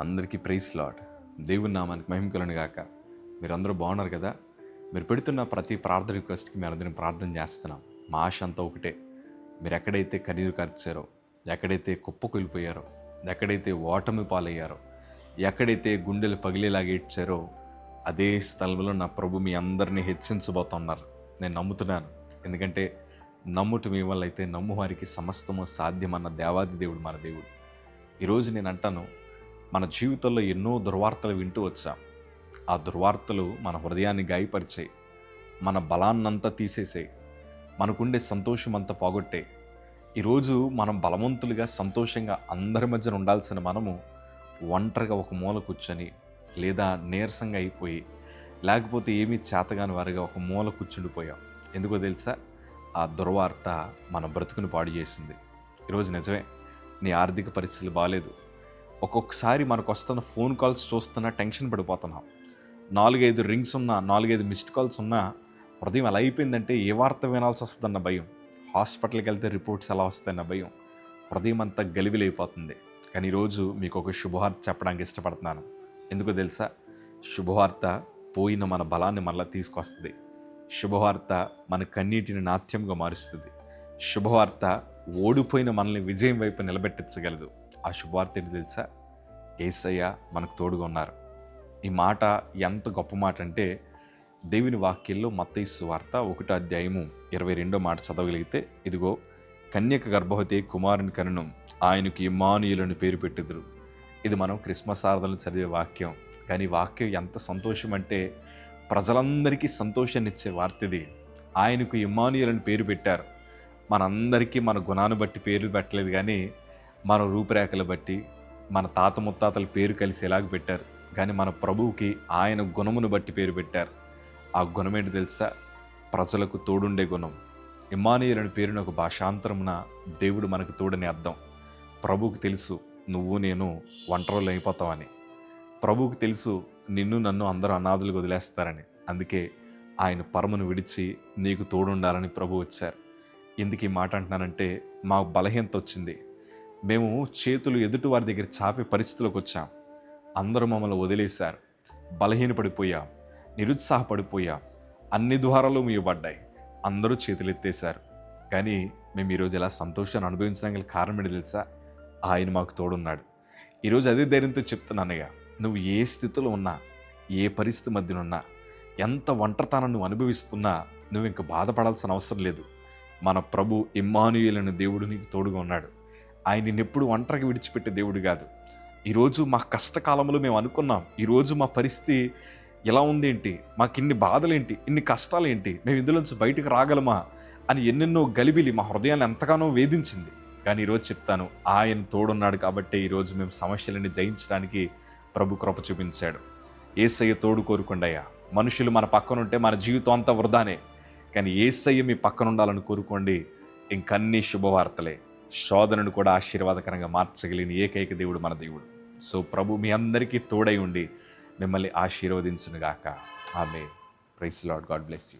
అందరికీ praise lord. దేవుని నామానికి మహిమ కలుగును గాక. మీరందరూ బాగున్నారు కదా? మీరు పెడుతున్న ప్రతి ప్రార్థన రిక్వెస్ట్కి మేము అందరం ప్రార్థన చేస్తున్నాం. మా ఆశ అంతా ఒకటే, మీరు ఎక్కడైతే కన్నీరు కార్చారో, ఎక్కడైతే కుప్పకూలిపోయారో, ఎక్కడైతే ఓటమి పాలయ్యారో, ఎక్కడైతే గుండెలు పగిలేలాగా ఏడ్చారో, అదే స్థలంలో నా ప్రభు మీ అందరినీ హెచ్చించబోతున్నారు. నేను నమ్ముతున్నాను. ఎందుకంటే నమ్ముట మీ వల్ల అయితే నమ్మువారికి సమస్తము సాధ్యమన్న దేవాది దేవుడు మన దేవుడు. ఈరోజు నేను అంటాను, మన జీవితంలో ఎన్నో దుర్వార్తలు వింటూ వచ్చాం. ఆ దుర్వార్తలు మన హృదయాన్ని గాయపరిచాయి, మన బలాన్నంతా తీసేసాయి, మనకుండే సంతోషం అంతా పోగొట్టాయి. ఈరోజు మనం బలవంతులుగా సంతోషంగా అందరి మధ్యన ఉండాల్సిన మనము ఒంటరిగా ఒక మూల కూర్చొని, లేదా నీరసంగా అయిపోయి, లేకపోతే ఏమీ చేతగాని వారిగా ఒక మూల కూర్చుండిపోయాం. ఎందుకో తెలుసా? ఆ దుర్వార్త మన బ్రతుకుని పాడు చేసింది. ఈరోజు నిజమే, నీ ఆర్థిక పరిస్థితులు బాగాలేదు. ఒక్కొక్కసారి మనకు వస్తున్న ఫోన్ కాల్స్ చూస్తున్నా టెన్షన్ పడిపోతున్నాం. 4-5 రింగ్స్ ఉన్నా, 4-5 మిస్డ్ కాల్స్ ఉన్నా హృదయం ఎలా అయిపోయిందంటే ఏ వార్త వినాల్సి వస్తుందన్న భయం, హాస్పిటల్కి వెళ్తే రిపోర్ట్స్ ఎలా వస్తాయన్న భయం, హృదయం అంతా గలిబిలైపోతుంది. కానీ ఈరోజు మీకు ఒక శుభవార్త చెప్పడానికి ఇష్టపడుతున్నాను. ఎందుకో తెలుసా? శుభవార్త పోయిన మన బలాన్ని మళ్ళీ తీసుకొస్తుంది. శుభవార్త మన కన్నీటిని నాట్యంగా మారుస్తుంది. శుభవార్త ఓడిపోయిన మనల్ని విజయం వైపు నిలబెట్టించగలదు. ఆ శుభవార్త ఏంటి తెలుసా? యేసయ్య మనకు తోడుగా ఉన్నారు. ఈ మాట ఎంత గొప్ప మాట అంటే, దేవుని వాక్యంలో మత్తయి సువార్త 1:22 మాట చదవగలిగితే, ఇదిగో కన్యక గర్భవతి కుమారుని కనును, ఆయనకు ఇమ్మానుయేలుని పేరు పెట్టుదురు. ఇది మనం క్రిస్మస్ ఆరాధనలు చదివే వాక్యం. కానీ వాక్యం ఎంత సంతోషం అంటే, ప్రజలందరికీ సంతోషాన్ని ఇచ్చే వార్త ఇది. ఆయనకు ఇమ్మానుయేలుని పేరు పెట్టారు. మనందరికీ మన గుణాన్ని బట్టి పేర్లు పెట్టలేదు, కానీ మన రూపురేఖలు బట్టి, మన తాత ముత్తాతల పేరు కలిసి ఎలాగ పెట్టారు. కానీ మన ప్రభువుకి ఆయన గుణమును బట్టి పేరు పెట్టారు. ఆ గుణం ఏంటి తెలుసా? ప్రజలకు తోడుండే గుణం. ఇమ్మానుయేలు అనే పేరుని ఒక భాషాంతరమున దేవుడు మనకు తోడని అర్థం. ప్రభువుకి తెలుసు నువ్వు నేను ఒంటరిలో అయిపోతావని. ప్రభువుకి తెలుసు నిన్ను నన్ను అందరూ అనాథులుగా వదిలేస్తారని. అందుకే ఆయన పరమును విడిచి నీకు తోడుండాలని ప్రభు వచ్చారు. ఎందుకు ఈ మాట అంటున్నానంటే, మాకు బలహీనత వచ్చింది. మేము చేతులు ఎదుటి వారి దగ్గర చాపే పరిస్థితులకు వచ్చాం. అందరూ మమ్మల్ని వదిలేశారు. బలహీనపడిపోయాం, నిరుత్సాహపడిపోయాం, అన్ని ద్వారాలు మూయబడ్డాయి. అందరూ చేతులు ఎత్తేశారు. కానీ మేము ఈరోజు ఎలా సంతోషాన్ని అనుభవించడానికి కారణం ఏంటి తెలుసా? ఆయన మాకు తోడున్నాడు. ఈరోజు అదే ధైర్యంతో చెప్తున్నానయ్యా, నువ్వు ఏ స్థితిలో ఉన్నా, ఏ పరిస్థితి మధ్యన ఉన్నా, ఎంత ఒంటరితనాన్ని నువ్వు అనుభవిస్తున్నా, నువ్వు ఇంక బాధపడాల్సిన అవసరం లేదు. మన ప్రభు ఇమ్మానుయేలు అనే దేవుడు నీకు తోడుగా ఉన్నాడు. ఆయన నిన్నెప్పుడు ఒంటరిగా విడిచిపెట్టే దేవుడు కాదు. ఈరోజు మా కష్టకాలంలో మేము అనుకున్నాం, ఈరోజు మా పరిస్థితి ఎలా ఉంది ఏంటి, మాకు ఇన్ని బాధలేంటి, ఇన్ని కష్టాలేంటి, మేము ఇందులోంచి బయటకు రాగలమా అని ఎన్నెన్నో గలిబిలి మా హృదయాన్ని ఎంతగానో వేధించింది. కానీ ఈరోజు చెప్తాను, ఆయన తోడున్నాడు కాబట్టి ఈరోజు మేము సమస్యలని జయించడానికి ప్రభు కృప చూపించాడు. యేసయ్య తోడు కోరుకోండియ్యా. మనుషులు మన పక్కన ఉంటే మన జీవితం అంతా వృధానే. కానీ యేసయ్య మీ పక్కన ఉండాలని కోరుకోండి, ఇంకన్నీ శుభవార్తలే. శోధనను కూడా ఆశీర్వాదకరంగా మార్చగలిగిన ఏకైక దేవుడు మన దేవుడు. సో ప్రభు మీ అందరికీ తోడై ఉండి మిమ్మల్ని ఆశీర్వదించునుగాక. Amen. Praise Lord. God bless you.